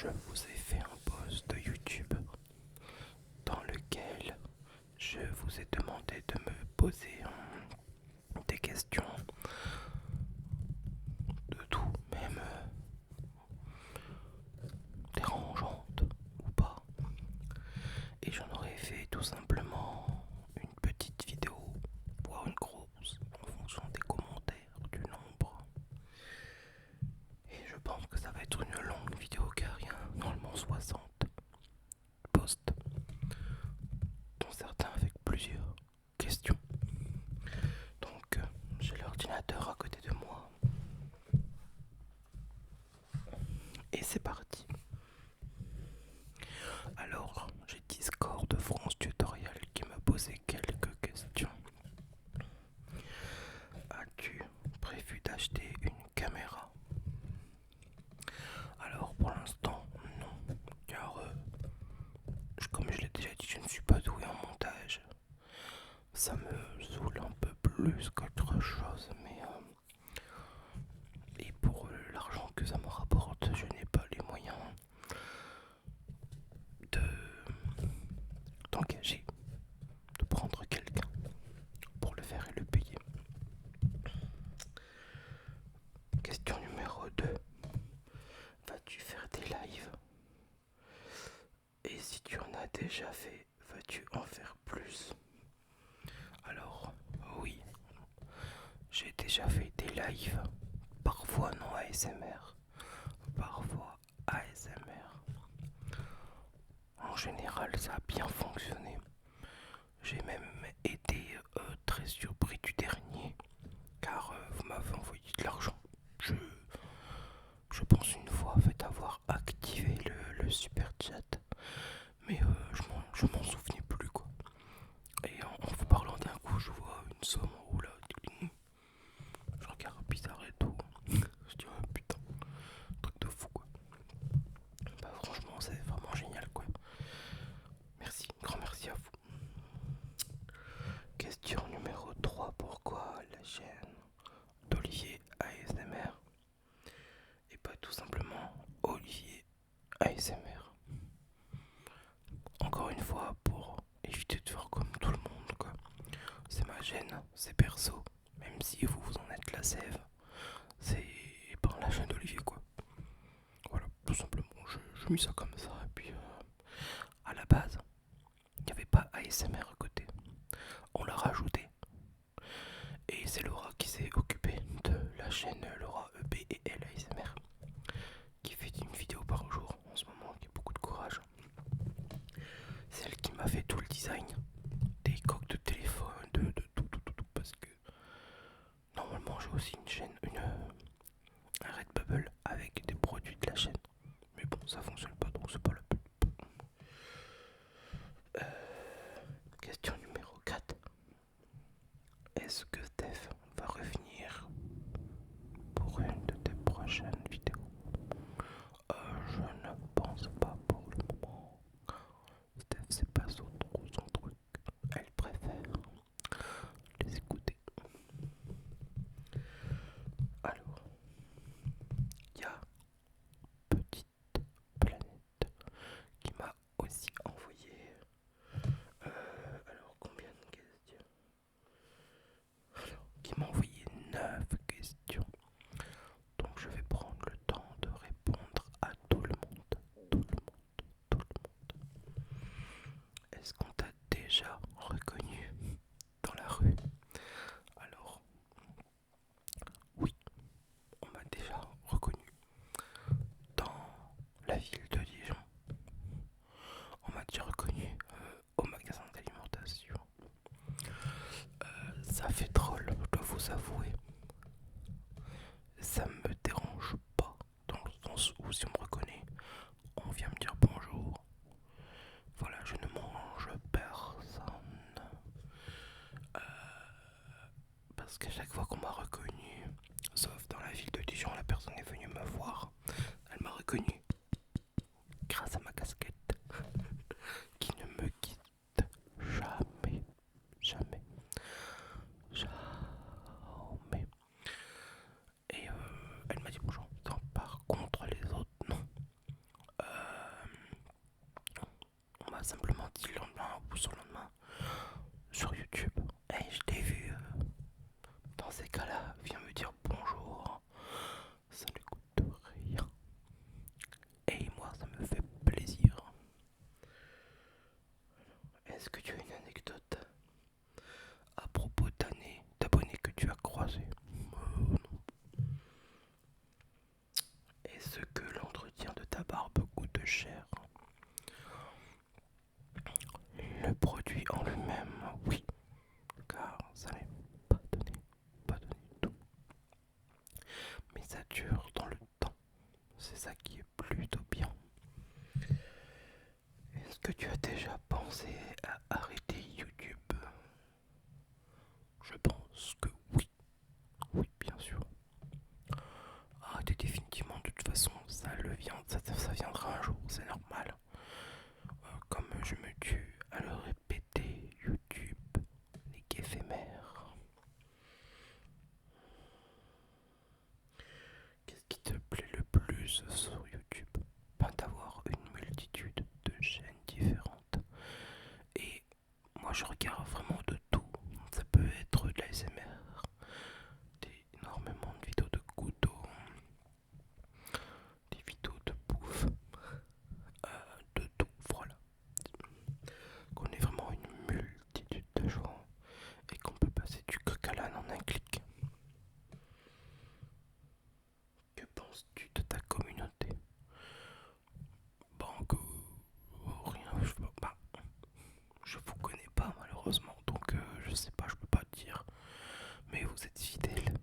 je vous ai fait un post de YouTube dans lequel je vous ai demandé de me poser des questions de tout, même dérangeantes ou pas. Et j'en aurais fait tout simplement une petite vidéo, voire une grosse, en fonction des commentaires, du nombre. Et je pense que ça va être une longue vidéo car il y a normalement 60 posts, dont certains avec plusieurs questions. Donc j'ai l'ordinateur à côté de moi. Et c'est parti. Alors, j'ai Discord de France Tutorial qui m'a posé quelques questions. As-tu prévu d'acheter une caméra? Alors pour l'instant, non. Car comme je l'ai déjà dit, je ne suis pas doué en montage. Ça me saoule un peu plus qu'autre chose, mais et pour l'argent que ça me rapporte, je n'ai pas les moyens de d'engager, de prendre quelqu'un pour le faire et le payer. Question numéro 2. Vas-tu faire des lives? Et si tu en as déjà fait, vas-tu en faire plus? Alors, oui, j'ai déjà fait des lives, parfois non ASMR, parfois ASMR. En général, ça a bien fonctionné. J'ai même été très surpris du dernier, car vous m'avez envoyé de l'argent. Je pense une fois fait avoir activé le super chat, mais je m'en souvenais plus quoi. Et en vous parlant d'un coup, je vois une somme en haut là. Je regarde bizarre et tout. Je dis oh putain, truc de fou quoi. Bah franchement c'est vraiment génial quoi. Merci, grand merci à vous. Question numéro 3. Pourquoi la chaîne d'Olivier ASMR et pas tout simplement Olivier ASMR? Encore une fois, pour éviter de faire comme tout le monde quoi. C'est ma chaîne, c'est perso. Même si vous en êtes la sève, c'est par la chaîne d'Olivier quoi. Voilà, tout simplement, je mis ça comme ça. Et puis à la base, il n'y avait pas ASMR à côté. On l'a rajouté. Et c'est Laura qui s'est occupée de la chaîne Laura EB et L ASMR, qui fait une vidéo par jour en ce moment, qui a beaucoup de courage. C'est elle qui m'a fait tout le design des coques de téléphone, de tout, parce que normalement j'ai aussi une chaîne, un Redbubble avec des produits de la chaîne. Mais bon, ça fonctionne pas, donc c'est pas la peine. Question numéro 4. Est-ce que Steph va revenir pour une de tes prochaines vidéos? Je ne pense pas pour le moment. Steph, c'est pas trop son truc. Elle préfère les écouter. Alors, il y a Petite Planète qui m'a aussi envoyé. Alors, combien de questions? Alors, qui m'a envoyé 9 questions. Donc, je vais prendre le temps de répondre à tout le monde. Tout le monde, tout le monde. Est-ce qu'on t'a déjà reconnu dans la rue? Alors, oui, on m'a déjà reconnu dans la ville de Dijon. On m'a déjà reconnu au magasin d'alimentation. Ça fait drôle, je dois vous avouer. Ça me dérange pas, dans le sens où si on me reconnaît, on vient me dire bonjour. Voilà, je ne mange personne. Parce qu'à chaque fois qu'on m'a reconnu, sauf dans la ville de Dijon, la personne est venue me voir. Elle m'a reconnu grâce à ma casquette qui ne me quitte jamais, jamais, jamais. Et elle m'a dit bonjour. Non, par contre, les autres, non. simplement dit le lendemain ou sur le lendemain sur YouTube. Hey, je t'ai vu. Dans ces cas-là, viens me dire bonjour. Ça ne coûte rien. Et moi, ça me fait plaisir. Est-ce que tu as une anecdote à propos d'abonnés que tu as croisés? Non. Est-ce que l'entretien de ta barbe coûte cher? Le produit en lui-même, oui, car ça n'est pas donné du tout. Mais ça dure dans le temps. C'est ça qui est plutôt bien. Est-ce que tu as déjà pensé à arrêter YouTube? Je pense que oui. Oui, bien sûr. Arrêter définitivement, de toute façon, ça viendra un jour, c'est normal. Comme je me tue à le répéter, YouTube n'est qu'éphémère. Qu'est-ce qui te plaît le plus sur YouTube? D'avoir une multitude de chaînes différentes. Et moi je regarde vraiment de tout. Ça peut être de la l'ASMR, énormément de vidéos de couteaux, des vidéos de bouffe, de tout, voilà. Qu'on ait vraiment une multitude de choix et qu'on peut passer du coq à l'âne en un clic. Que penses-tu de ta communauté? Rien, je vous connais pas malheureusement, donc je sais pas, je peux pas te dire. Mais vous êtes fidèles,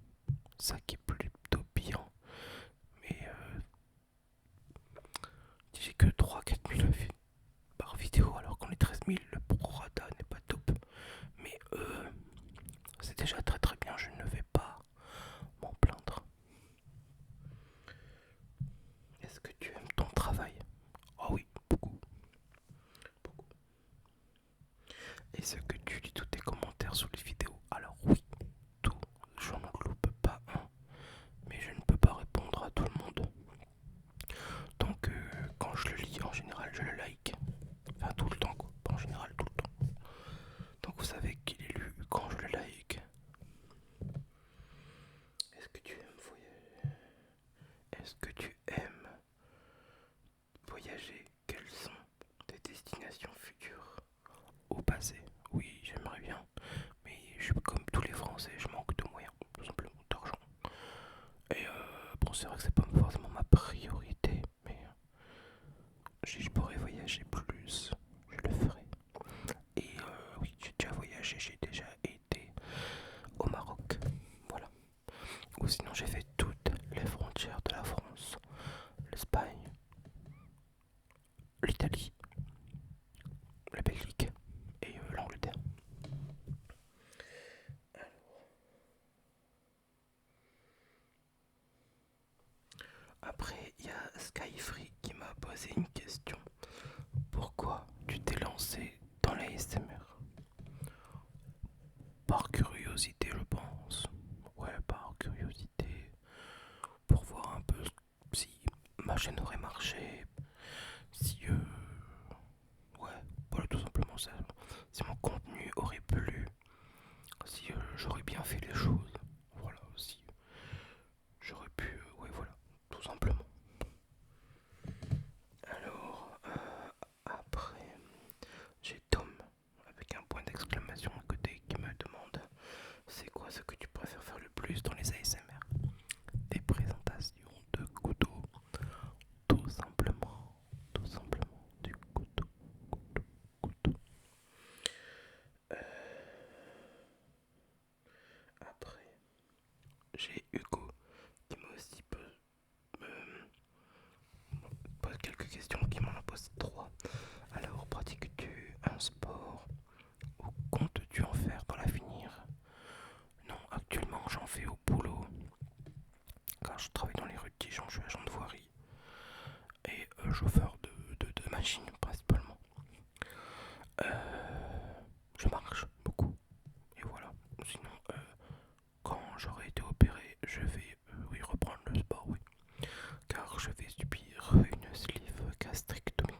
ça qui est plutôt bien. Mais j'ai que 3-4 000 vues par vidéo alors qu'on est 13 000, le prorata n'est pas top. Mais c'est déjà très très bien, je ne vais pas m'en plaindre. Est-ce que tu aimes ton travail? Oh oui, beaucoup. Beaucoup. Est-ce que tu lis tous tes commentaires sur les vidéos? Alors oui, tout, j'en loupe pas un, mais je ne peux pas répondre à tout le monde. Donc quand je le lis, en général, je le like. Enfin tout le temps quoi, pas en général, tout le temps. Donc vous savez qu'il est lu quand je le like. Est-ce que tu aimes voyager? Est-ce que tu aimes voyager? Quelles sont tes destinations futures? Au passé, oui, j'aimerais bien. Mais je suis comme tous les Français, je manque de moyens, tout simplement d'argent. Et bon, c'est vrai que c'est pas forcément ma priorité, mais si je pourrais voyager plus, je le ferais. Et oui, j'ai déjà voyagé, j'ai déjà été au Maroc, voilà. Ou sinon j'ai fait toutes les frontières de la France, l'Espagne, l'Italie, la Belgique et l'Angleterre. Après, il y a Skyfree qui m'a posé une question. Pourquoi tu t'es lancé dans la SMR? Par curiosité, je pense. Ouais, par curiosité. Pour voir un peu si ma chaîne aurait marché. Si, ouais, voilà, tout simplement ça. Si mon contenu aurait plu. Si j'aurais bien fait les choses. Voilà, si j'aurais pu. Ouais, voilà, tout simplement. Alors, après, j'ai Tom avec un point d'exclamation à côté qui me demande: c'est quoi ce que tu préfères faire le plus dans les ASMR? Des présentations de couteaux, tout simplement, du couteau, couteau. Après, j'ai Hugo qui m'a aussi pose quelques questions, qui m'en a posé 3. Alors, pratiques-tu un sport ou comptes-tu en faire dans l'avenir? Non, actuellement j'en fais au boulot. Car je travaille dans les rues de Dijon, je suis agent de voirie et chauffeur de machine principalement. Je marche beaucoup et voilà. Sinon, quand j'aurai été opéré, je vais oui, reprendre le sport, oui. Car je vais subir une sleeve gastrectomie.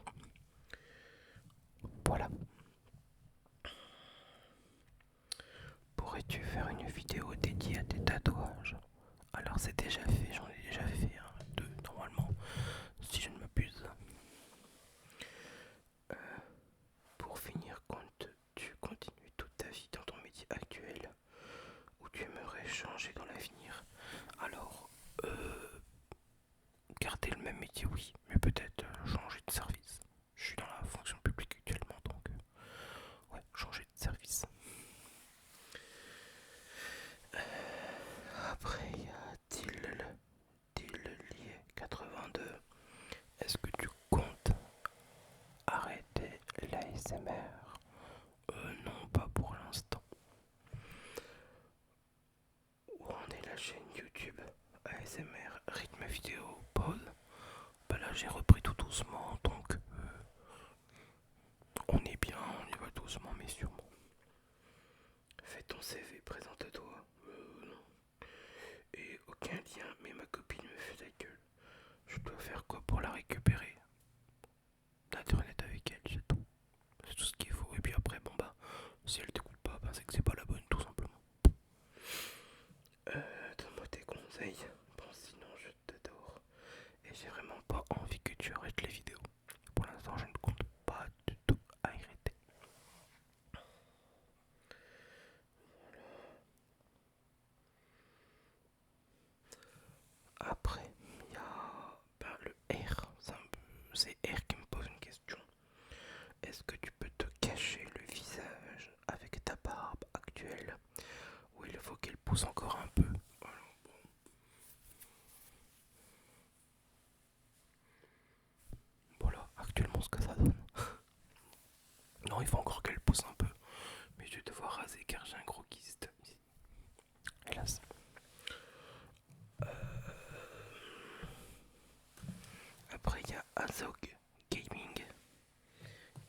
métier, oui, mais peut-être changer de service. Je suis dans la fonction publique actuellement, donc ouais, changer de service. Après, il y a Tillier 82. Est-ce que tu comptes arrêter l'ASMR? Non, pas pour l'instant. Où en est la chaîne YouTube ASMR rythme vidéo pause? Bah là j'ai repris tout doucement, donc on est bien, on y va doucement mais sûrement. Fais ton CV, présente-toi. Non. Et aucun lien, mais ma copine me fait la gueule. Je dois faire quoi pour la récupérer? D'être honnête avec elle, c'est tout. C'est tout ce qu'il faut. Et puis après, bon bah, si elle t'écoute pas, bah, c'est que c'est pas la bonne, tout simplement. Donne-moi tes conseils. Bon, sinon je t'adore. Et j'ai vraiment pas envie que tu arrêtes les vidéos. Pour l'instant, je ne compte pas du tout arrêter. Après, il y a ben, le R. C'est R qui me pose une question. Est-ce que tu peux te cacher le visage avec ta barbe actuelle ou il faut qu'elle pousse encore un peu? Voilà, actuellement ce que ça donne. Non, il faut encore qu'elle pousse un peu. Mais je vais devoir raser car j'ai un gros kyste ici. Hélas. Après, il y a Azog Gaming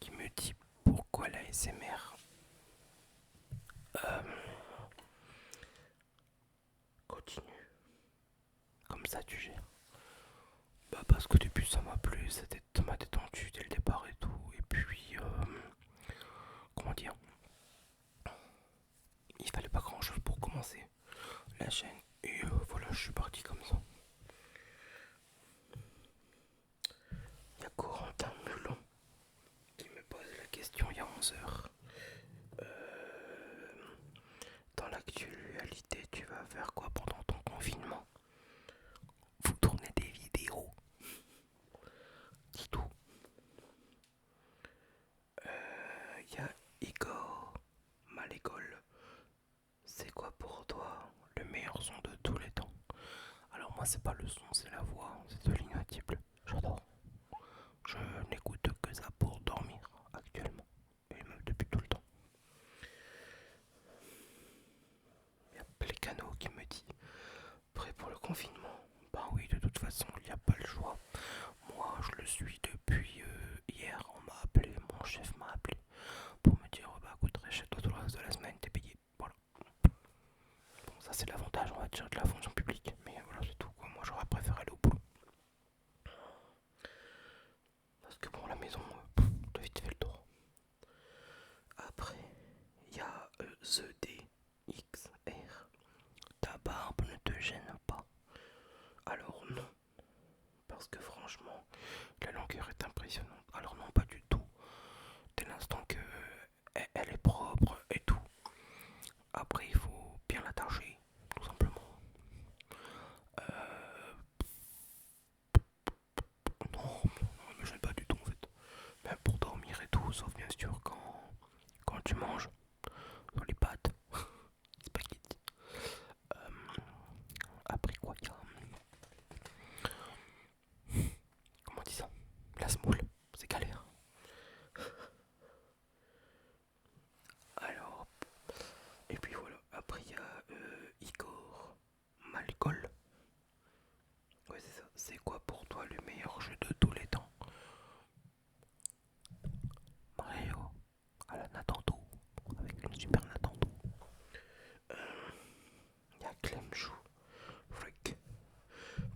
qui me dit pourquoi la SMR continue. Comme ça, tu gères. Bah, parce que depuis ça m'a plu, ça m'a détendu dès le départ et tout. Et puis, comment dire, il fallait pas grand chose pour commencer la chaîne. Et voilà, je suis parti comme ça. Il y a Corentin Mulon qui me pose la question il y a 11 heures. Dans l'actualité, tu vas faire quoi pendant ton confinement? Vous tournez des vidéos? Dis tout. Il y a Igor Malécole. C'est quoi pour toi le meilleur son de tous les temps? Alors moi c'est pas le son, c'est la voix, c'est de l'inaudible. J'adore. Je n'écoute que ça pour dormir actuellement. Et même depuis tout le temps. Il y a Plécano qui me dit prêt pour le confinement? Ben oui, de toute façon, il n'y a pas le choix. Moi, je le suis depuis hier. On m'a appelé, mon chef m'a appelé pour me dire bah écoute, reste chez toi tout le reste de la semaine, t'es payé. Voilà. Bon, ça c'est l'avantage, on va dire, de la fonction publique. Mais voilà, c'est tout quoi. Moi, j'aurais préféré aller au boulot. Parce que bon, la maison, t'as vite fait le tour. Après, il y a TheDXR. Ta barbe ne te gêne pas? Alors non, parce que franchement, la longueur est impressionnante. Alors non, pas du tout. Dès l'instant que elle est propre et tout. Après, il faut bien l'attacher, tout simplement. Non, non, elle me gêne pas du tout en fait. Même pour dormir et tout, sauf bien sûr quand tu manges dans les pâtes, spaghetti. Après quoi, il y a comment on dit ça? La semoule, c'est galère. Alors, et puis voilà. Après, il y a Igor Malkol. Ouais, c'est ça. C'est quoi pour toi le meilleur jeu de tous les temps? Mario à la Nintendo, avec une Super Nintendo. Il y a Clemchou. Frick.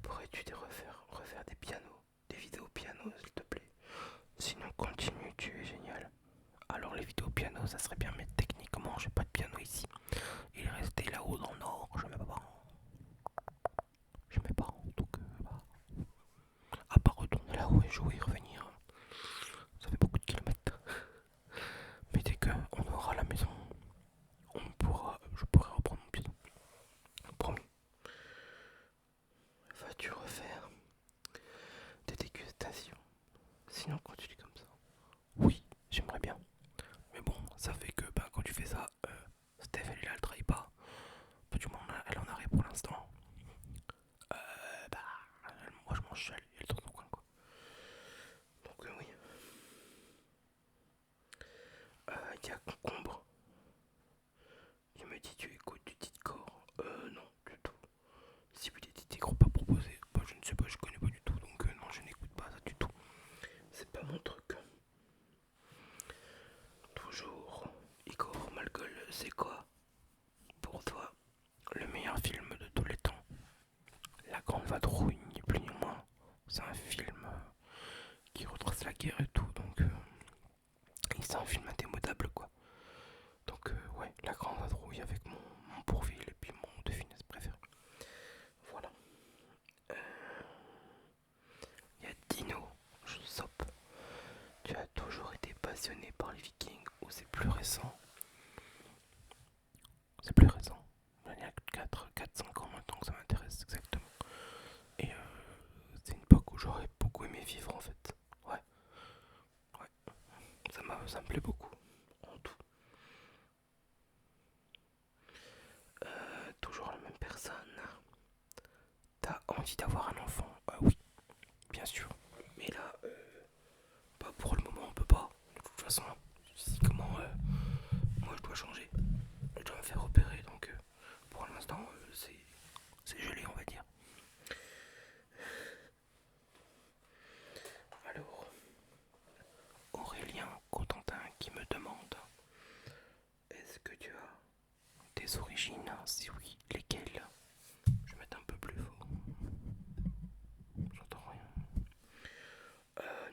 Pourrais-tu refaire des pianos, des vidéos piano, s'il te plaît? Sinon, continue, tu es génial. Alors, les vidéos piano, ça serait bien, mais techniquement, j'ai pas de piano ici. Il est resté là-haut dans le nord, je mes parents. Chez mes parents, donc bah, à part retourner là-haut et jouer et revenir, ça fait beaucoup de kilomètres. Mais dès qu'on aura la maison, je pourrai reprendre mon piano. Promis. Vas-tu refaire des dit à concombre. Il me dit tu écoutes du Titcore. Non, du tout. Si vous dites Tigre pas proposé, bah, je ne sais pas, je connais pas du tout, donc non, je n'écoute pas ça du tout. C'est pas mon truc. Toujours, Igor Malgol, c'est quoi pour toi le meilleur film de tous les temps? La Grande Vadrouille, ni plus ni moins. C'est un film qui retrace la guerre et tout, donc et c'est un film indémodable quoi. Donc ouais, La Grande Vadrouille avec mon Bourvil et puis mon De Funès préféré. Voilà. Il y a Dino, je soppe. Tu as toujours été passionné par les Vikings ou c'est plus récent? C'est plus récent. Il y a 4-5 ans maintenant que ça m'intéresse exactement. Et c'est une époque où j'aurais beaucoup aimé vivre en fait. Ouais, ouais. Ça me plaît beaucoup. En tout. Toujours la même personne. T'as envie d'avoir un enfant? Oui, bien sûr. Mais là, pas pour le moment, on peut pas. De toute façon, si comment moi je dois changer. Je dois me faire opérer, donc pour l'instant, c'est gelé, on va dire. Alors, Aurélien Cotentin qui me demande: est-ce que tu as des origines? Si oui, lesquelles? Je vais mettre un peu plus fort. J'entends rien.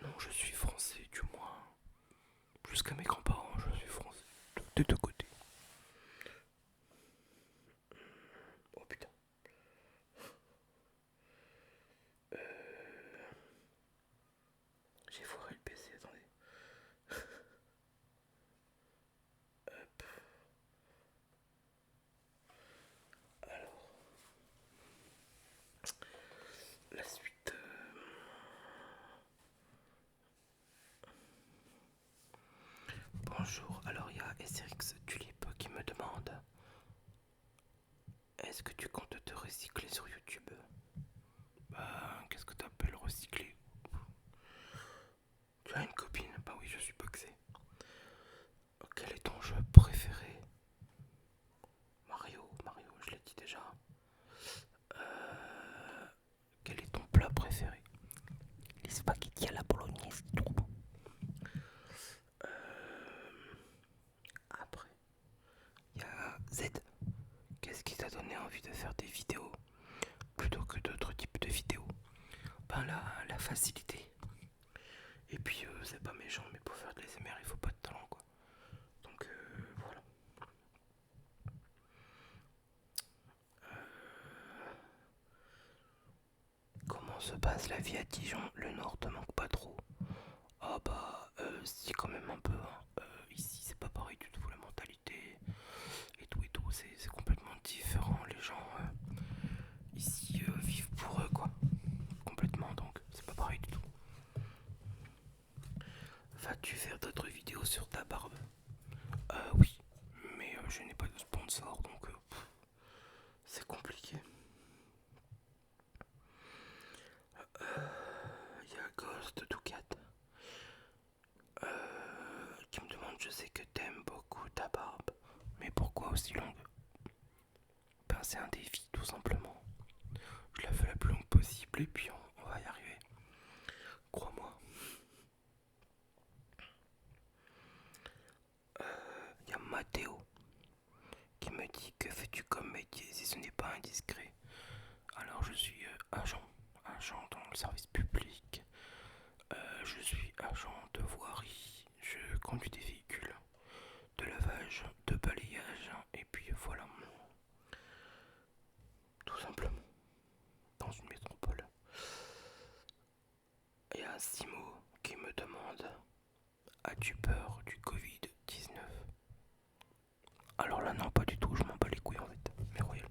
Non, je suis français, du moins. Jusqu'à mes grands-parents, je suis français. Des deux côtés. Oh putain. J'ai foiré le PC, attendez. Hop. Alors, la suite. Bonjour, alors il y a SRX Tulip qui me demande: est-ce que tu comptes te recycler sur YouTube? Bah, qu'est-ce que t'appelles recycler? Tu as une copine? Bah oui, je suis boxé. Quel est ton jeu préféré? Mario, je l'ai dit déjà. Quel est ton plat préféré? Les spaghettis à la bolognaise. Après, il y a Z. Qu'est-ce qui t'a donné envie de faire des vidéos plutôt que d'autres types de vidéos? Ben là, la facilité. Et puis, c'est pas méchant, mais pour faire de l'ASMR, il faut pas de talent quoi. Donc voilà. Comment se passe la vie à Dijon? Le Nord te manque pas trop? Ah bah, si quand même un peu. Hein. Ici, c'est pas pareil du tout, la mentalité et tout, c'est complètement différent. Les gens ici vivent pour eux quoi, complètement, donc c'est pas pareil du tout. Vas-tu faire d'autres vidéos sur ta barbe? Oui, mais je n'ai pas de sponsor, donc c'est compliqué. Il y a Ghost Ducat qui me demande: je sais que t'aimes beaucoup ta barbe, mais pourquoi aussi longue? Ben c'est un défi tout simplement. Je la fais la plus longue possible et puis on va y arriver. Crois-moi. Il y a Mathéo qui me dit: que fais-tu comme métier si ce n'est pas indiscret? Alors je suis agent dans le service public. Je suis agent de voirie. Je conduis des véhicules de lavage, de balayage et puis voilà. Tout simplement. Dans une métropole. Il y a Simo qui me demande: as-tu peur du Covid-19? Alors là non, pas du tout, je m'en bats les couilles en fait, mais royal.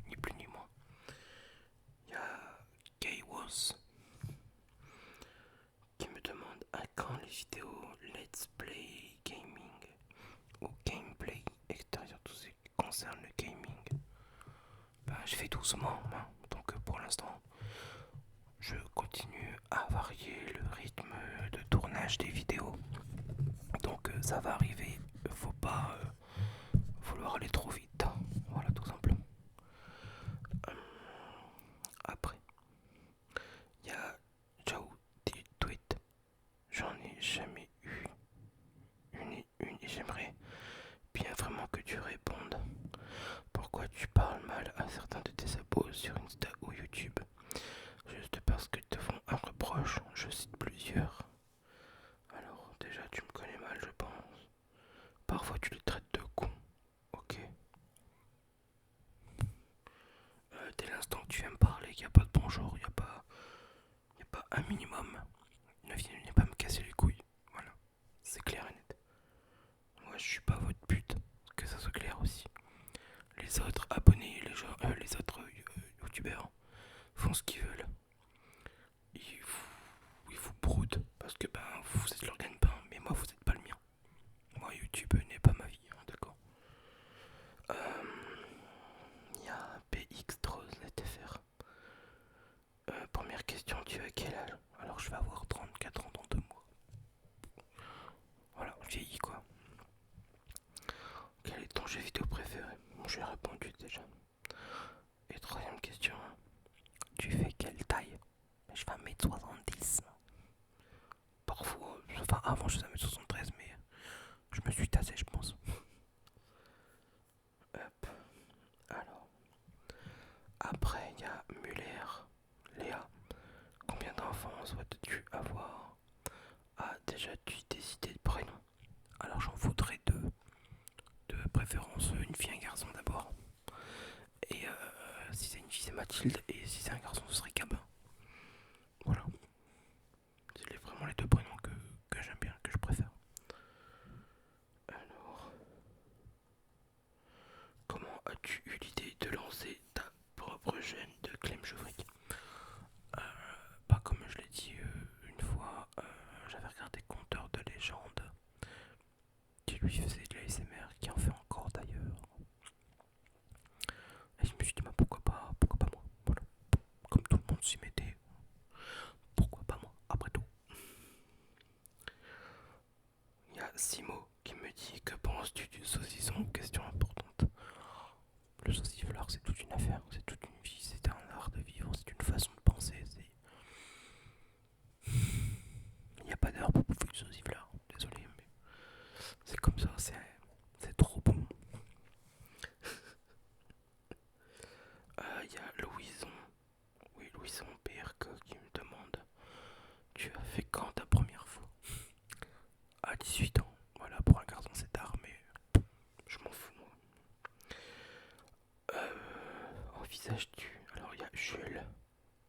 Ni plus ni moins. Il y a Kaywas qui me demande: à quand les vidéos Let's Play Gaming ou Gameplay extérieur, tout ce qui concerne le gaming? Ben, je fais doucement, hein, donc pour l'instant je continue à varier le rythme de tournage des vidéos. ça va arriver. Faut pas vouloir aller trop vite. Voilà, tout simplement. Après, il y a Ciao Tweet. J'en ai jamais eu une et j'aimerais bien vraiment que tu répondes. Pourquoi tu parles mal à certains de tes abos sur Insta ou YouTube? Juste parce qu'ils te font un reproche, je cite plusieurs. Alors, déjà, tu me connais mal, je pense. Parfois, tu les traites de cons, ok. Dès l'instant que tu viens me parler, qu'il n'y a pas de bonjour, y a pas un minimum. Ne viens pas me casser les couilles, voilà. C'est clair et net. Moi, je suis pas votre pute, que ça soit clair aussi. Les autres abonnés, les autres youtubeurs font ce qu'ils veulent. Ils vous broudent parce que ben vous êtes leur gagne-pain, mais moi vous êtes pas le mien. Moi YouTube n'est pas ma vie, hein, d'accord. Il y a PX FR. Première question, tu as quel âge? Alors je vais avoir 34 ans dans 2 mois. Voilà, vieilli quoi. Quel est ton jeu vidéo préféré? Bon, j'ai répondu déjà. Et troisième question, tu fais quelle taille? Je fais 1m70. Parfois, enfin avant je faisais 1m73 mais je me suis tassé je pense. Hop. Alors, après il y a Muller. Léa, combien d'enfants souhaites-tu avoir? Ah, déjà tu décidé de prénom. Alors j'en voudrais deux. De préférence une fille et un garçon d'abord. Et si c'est une fille c'est Mathilde. Et si c'est un garçon ce serait Gabin. Voilà. C'est vraiment les deux prénoms que j'aime bien, que je préfère. Alors, comment as-tu eu l'idée de lancer ta propre chaîne de Clem Chevric? Bah comme je l'ai dit une fois, j'avais regardé Conteur de légende qui lui faisait de l'ASMR, qui en fait encore d'ailleurs. Et je me suis dit bah pourquoi pas moi, voilà. Comme tout le monde s'y mettait, pourquoi pas moi, après tout. Il y a Simo qui me dit que penses-tu du saucisson? Question importante. Le sauciflard c'est toute une affaire, c'est toute une vie, c'est un art de vivre, c'est une façon de penser. Il n'y a pas d'heure pour bouffer du sauciflard, désolé mais c'est comme ça, c'est trop bon. Il y a Louison, oui Louison PRK qui me demande: tu as fait quand ta première fois? À 18 ans, voilà, pour un garçon c'est tard mais je m'en fous moi. Envisages-tu, alors il y a Jules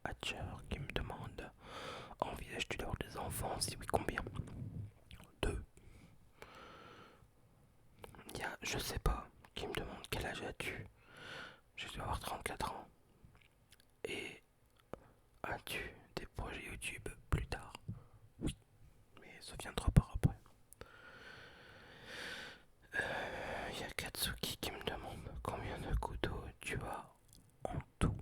Hatcher qui me demande: envisages-tu d'avoir des enfants? Si oui, combien? Deux. Il y a je sais pas qui me demande: quel âge as-tu? Je dois avoir 34 ans. Et as-tu des projets YouTube plus tard? Oui, mais ça viendra par après. Il y a Katsuki qui me demande: combien de couteaux tu as en tout?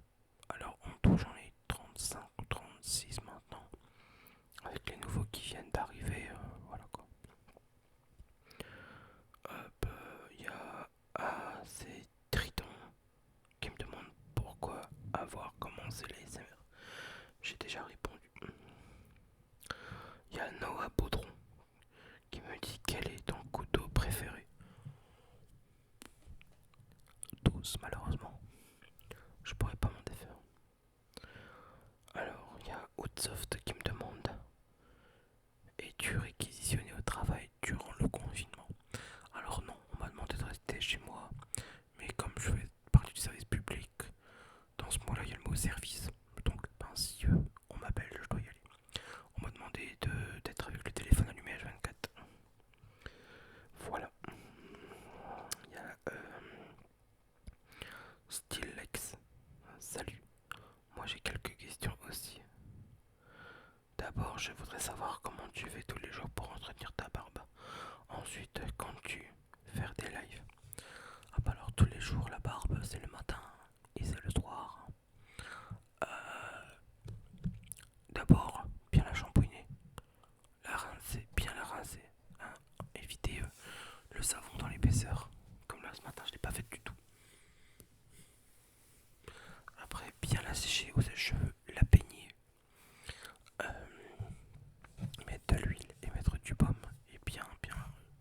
Alors en tout j'en ai 35 ou 36 maintenant. Avec les nouveaux qui viennent d'arriver, voilà quoi. Hop, il y a c'est Triton qui me demande pourquoi avoir commencé les ASMR. J'ai déjà répondu. Il y a Noah Baudron qui me dit: quel est ton couteau préféré? Tous malheureusement. Je pourrais pas m'en défaire. Alors il y a Outsoft qui me demande: es-tu réquisitionné au travail durant le confinement? Alors non, on m'a demandé de rester chez moi, mais comme je fais partie du service public, dans ce mot-là il y a le mot service. Donc ben, si on m'appelle, je dois y aller. On m'a demandé d'être avec le téléphone allumé H24. Voilà. Il y a Stillex. Salut. Moi j'ai quelques questions aussi. D'abord, je voudrais savoir comment tu fais tous les jours pour entretenir ta barbe. Ensuite, quand tu faire des lives. Ah bah alors tous les jours la barbe c'est le matin et c'est le soir. D'abord bien la shampouiner, la rincer, bien la rincer, hein, éviter savon dans l'épaisseur. Comme là ce matin, je l'ai pas fait du tout. Après, bien la sécher au sèche-cheveux, la peigner, mettre de l'huile et mettre du baume et bien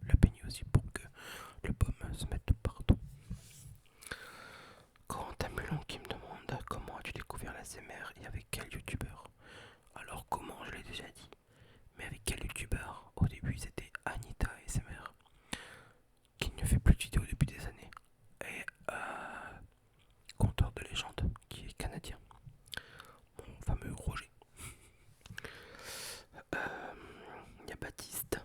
la peigner aussi pour que le baume se mette partout. Corentin Mulon qui me demande comment as-tu découvert la SMR et avec quel youtubeur. Alors comment, je l'ai déjà dit, mais avec quel youtubeur? Au début c'était Anita SMR qui ne fait plus de vidéos depuis des années et conteur de légende qui est canadien, mon fameux Roger. Il y a Baptiste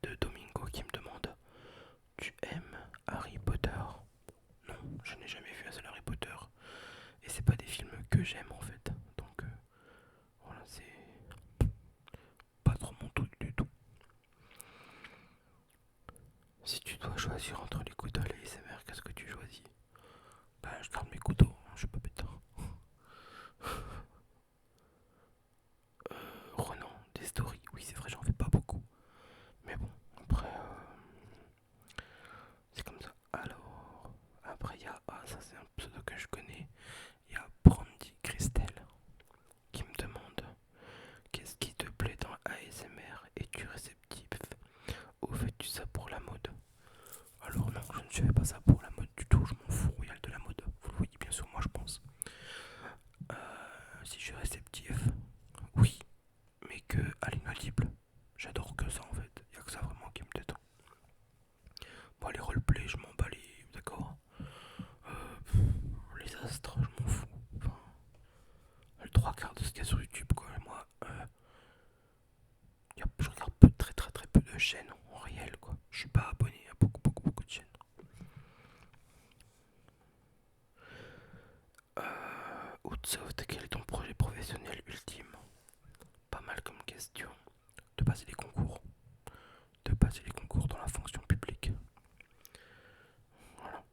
de Domingo qui me demande: tu aimes Harry Potter? Non, je n'ai jamais vu un seul Harry Potter et c'est pas des films que j'aime en fait. Donc voilà, c'est pas trop mon truc du tout. Si tu dois choisir entre les couteaux et les ASMR, qu'est-ce que tu choisis? Bah je garde mes couteaux, hein, je suis pas bête. Renan, des stories, oui c'est vrai j'en fais pas beaucoup. Mais bon, après c'est comme ça. Alors, après il y a, ah ça c'est un pseudo que je connais, il y a Brandy Christelle qui me demande: qu'est-ce qui te plaît dans ASMR? Es-tu réceptif ou fais-tu ça pour la mode? Alors non, je ne fais pas ça pour la mode du tout, je m'en fous royal de la mode. Vous le voyez bien sûr moi je pense. Si je suis réceptif, oui, mais que à l'inaudible. J'adore que ça en fait, il n'y a que ça vraiment qui me détend. Bon les roleplay, je m'en bats les... D'accord. Les astres, je m'en fous. Enfin, le trois quarts de ce qu'il y a sur YouTube quoi. Moi, je regarde très peu de chaînes en réel quoi. Je suis pas abonné à beaucoup de chaînes. Outsoft, quel est ton projet professionnel ultime? Pas mal comme question. De passer les concours. De passer les concours dans la fonction publique. Voilà.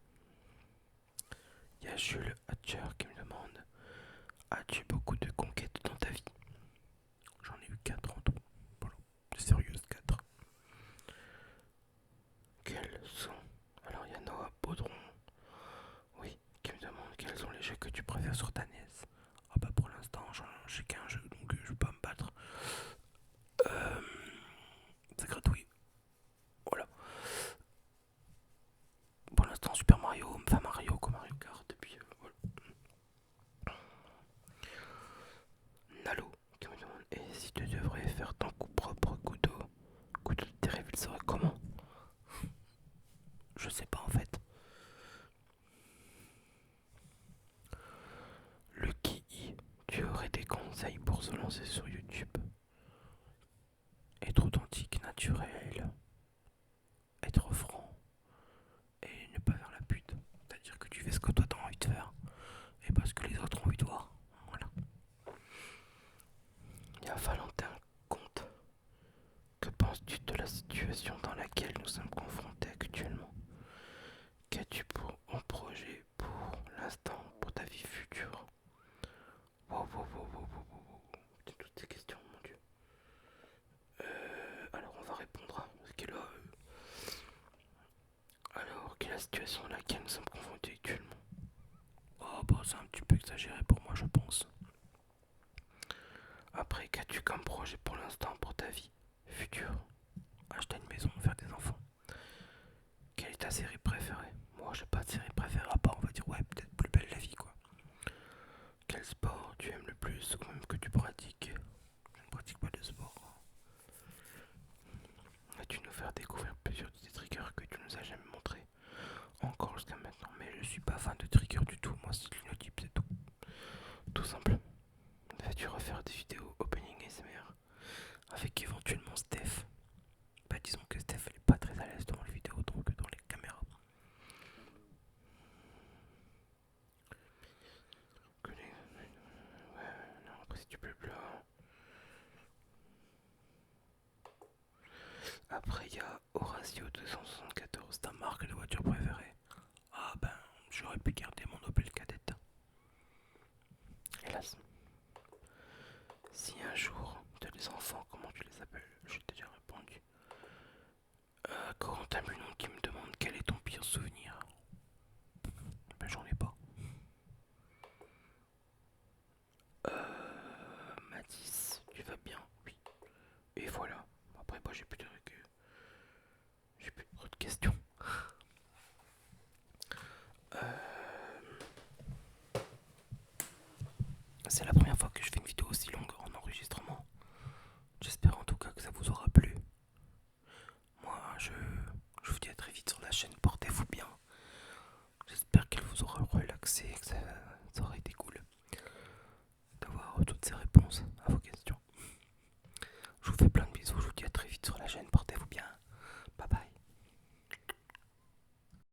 Il y a Jules Hatcher qui me demande: as-tu beaucoup de conquêtes dans ta vie? J'en ai eu 4 en tout. Voilà. Sérieuse 4. Quels sont... Alors il y a Noah Baudron, oui, qui me demande quels sont les jeux que tu préfères sur ta NES. Ah bah pour l'instant j'ai qu'un jeu donc je vais pas me battre. C'est gratuit. Voilà. Pour l'instant Super Mario, enfin Mario comme Mario Kart et puis voilà. Nalo qui me demande: et si tu devrais faire ton propre couteau de terrible, il serait comment? Je sais pas en fait. Le qui, tu aurais des conseils pour se lancer sur YouTube? Être authentique, naturel, être franc et ne pas faire la pute. C'est-à-dire que tu fais ce que toi t'as envie de faire et pas ce que les autres ont envie de voir. Voilà. Il y a Valentin Comte. Que penses-tu de la situation dans laquelle nous sommes confrontés actuellement? Qu'as-tu en projet pour l'instant, pour ta vie future? Wow. Toutes ces questions, mon dieu. Alors on va répondre à ce qu'est là. Alors, quelle est la situation dans laquelle nous sommes confrontés actuellement? Oh bah c'est un petit peu exagéré pour moi je pense. Après, qu'as-tu comme projet pour l'instant pour ta vie future? Acheter une maison, faire des enfants. Quelle est ta série préférée? Moi j'ai pas de série préférée à part on va dire ouais peut-être Plus belle la vie quoi. Quel sport tu aimes le plus ou même que tu pratiques? Je ne pratique pas de sport. Vas-tu nous faire découvrir plusieurs des triggers que tu nous as jamais montrés encore jusqu'à maintenant? Mais je suis pas fan de triggers du tout, moi c'est l'inaudible c'est tout. Tout simplement. Vas-tu refaire des vidéos opening ASMR avec éventuellement Steph? Bah disons que Steph elle est pas très à l'aise devant les vidéos donc dans les caméras. Ouais, non, après si tu peux là. Après il y a Horatio 274, ta marque de voiture préférée? Ah ben j'aurais pu garder mon Opel Kadett. Hélas. Si un jour tu as des enfants, comment tu les appelles? J'ai déjà répondu. Corentin Mulon qui me voilà. Après, moi, j'ai plus trop de questions. C'est la première fois que je fais une vidéo aussi longue en enregistrement. J'espère en tout cas que ça vous aura plu. Moi, je vous dis à très vite sur la chaîne. Portez-vous bien. J'espère qu'elle vous aura relaxé,